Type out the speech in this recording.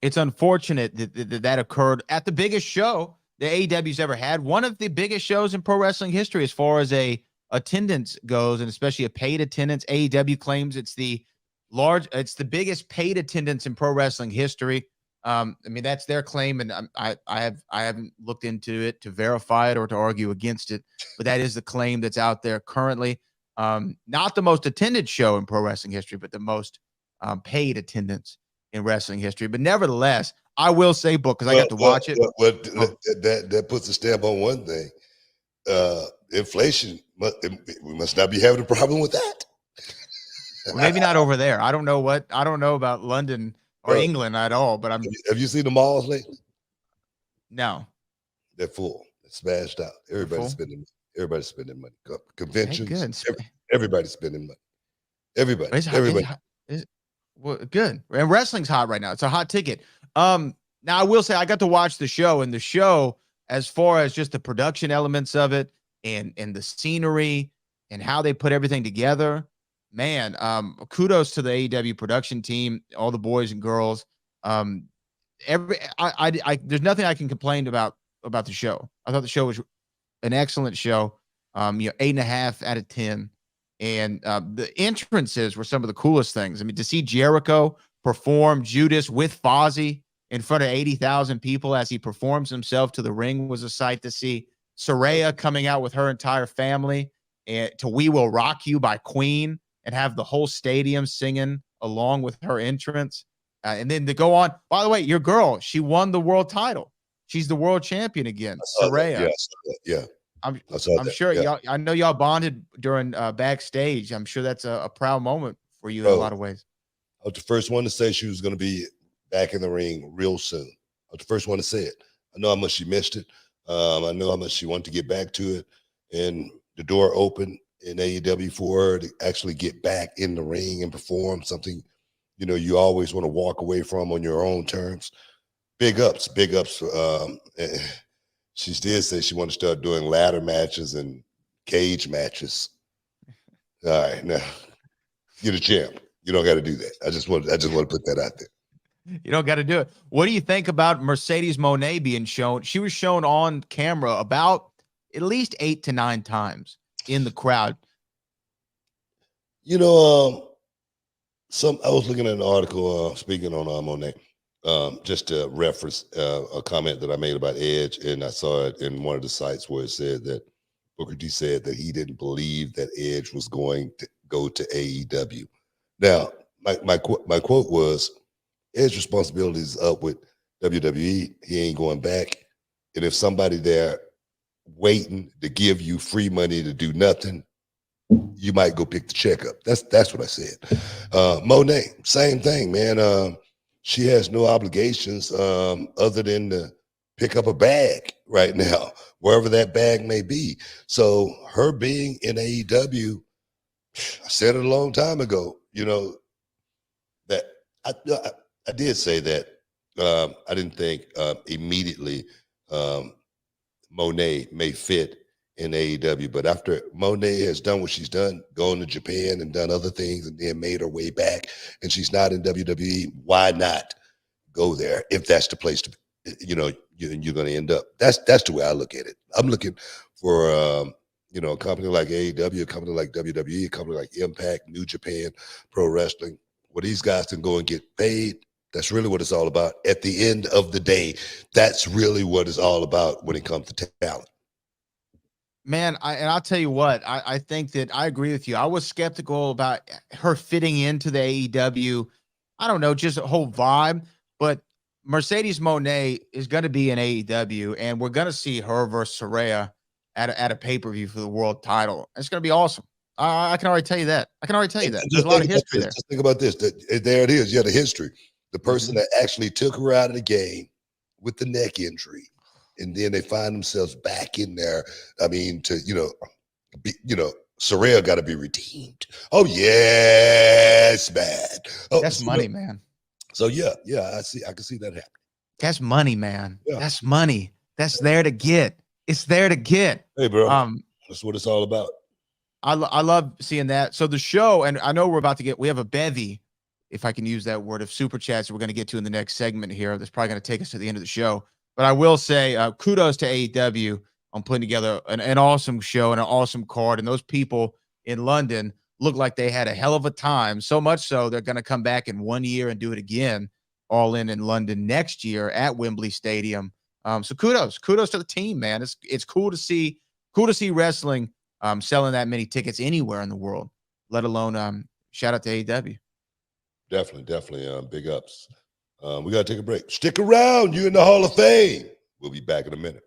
It's unfortunate that occurred at the biggest show the AEW's ever had, one of the biggest shows in pro wrestling history as far as a attendance goes, and especially a paid attendance. AEW claims it's the biggest paid attendance in pro wrestling history. I mean, that's their claim, and I haven't looked into it to verify it or to argue against it, but that is the claim that's out there currently. Not the most attended show in pro wrestling history, but the most paid attendance in wrestling history. But nevertheless, I will say, Book, because I got to watch it. That puts a stamp on one thing. Inflation, we must not be having a problem with that. Well, maybe not over there. I don't know about London or England at all, but have you seen the malls lately? No. They're full. They're smashed out. Everybody's spending money. Conventions. Everybody's spending money. Everybody. Well, good. And wrestling's hot right now. It's a hot ticket. Now I will say I got to watch the show, and the show, as far as just the production elements of it and the scenery and how they put everything together, man, kudos to the AEW production team, all the boys and girls. There's nothing I can complain about the show. I thought the show was an excellent show. 8.5 out of 10. And the entrances were some of the coolest things. I mean, to see Jericho perform Judas with Fozzy in front of 80,000 people as he performs himself to the ring was a sight to see. Saraya coming out with her entire family and to We Will Rock You by Queen and have the whole stadium singing along with her entrance. And then to go on, by the way, your girl, she won the world title. She's the world champion again, Saraya. Yeah. I'm sure y'all. I know y'all bonded during backstage. I'm sure that's a proud moment for you in a lot of ways. I was the first one to say she was going to be back in the ring real soon. I was the first one to say it. I know how much she missed it. I know how much she wanted to get back to it, and the door opened in AEW for her to actually get back in the ring and perform something, you always want to walk away from on your own terms. Big ups. She did say she wanted to start doing ladder matches and cage matches. All right, now you're the champ. You don't got to do that. I just want to put that out there. You don't got to do it. What do you think about Mercedes Moné being shown? She was shown on camera about at least 8 to 9 times in the crowd. I was looking at an article speaking on Moné. Just to reference a comment that I made about Edge, and I saw it in one of the sites where it said that Booker T said that he didn't believe that Edge was going to go to AEW. Now, my quote was, Edge's responsibility is up with WWE. He ain't going back. And if somebody there waiting to give you free money to do nothing, you might go pick the check up. That's what I said. Moné, same thing, man. She has no obligations other than to pick up a bag right now, wherever that bag may be. So her being in AEW, I said it a long time ago, that I did say that I didn't think immediately Moné may fit in AEW, but after Moné has done what she's done, gone to Japan and done other things and then made her way back, and she's not in WWE, why not go there if that's the place to you're going to end up? That's the way I look at it. I'm looking for a company like AEW, a company like WWE, a company like Impact, New Japan Pro Wrestling, where these guys can go and get paid. That's really what it's all about. At the end of the day, that's really what it's all about when it comes to talent. Man, I'll tell you what, I think that I agree with you. I was skeptical about her fitting into the AEW, I don't know, just a whole vibe, but Mercedes Moné is going to be in AEW, and we're going to see her versus Saraya at a pay-per-view for the world title. It's going to be awesome. I can already tell you that. There's a lot of history there. Just think about this. There it is. Yeah, the history. The person that actually took her out of the game with the neck injury, and then they find themselves back in there. I mean, Saraya got to be redeemed. Oh yeah, it's bad. Oh, that's money, man. So yeah, I can see that happening. That's money, man. Yeah. That's money. That's there to get. It's there to get. Hey, bro. That's what it's all about. I love seeing that. So the show, and I know we have a bevy if I can use that word, of super chats that we're going to get to in the next segment here. That's probably going to take us to the end of the show. But I will say kudos to AEW on putting together an awesome show and an awesome card. And those people in London look like they had a hell of a time. So much so they're going to come back in 1 year and do it again, all in London next year at Wembley Stadium. So kudos to the team, man. It's cool to see wrestling selling that many tickets anywhere in the world, let alone shout out to AEW. Definitely. Big ups. We got to take a break. Stick around. You in the Hall of Fame. We'll be back in a minute.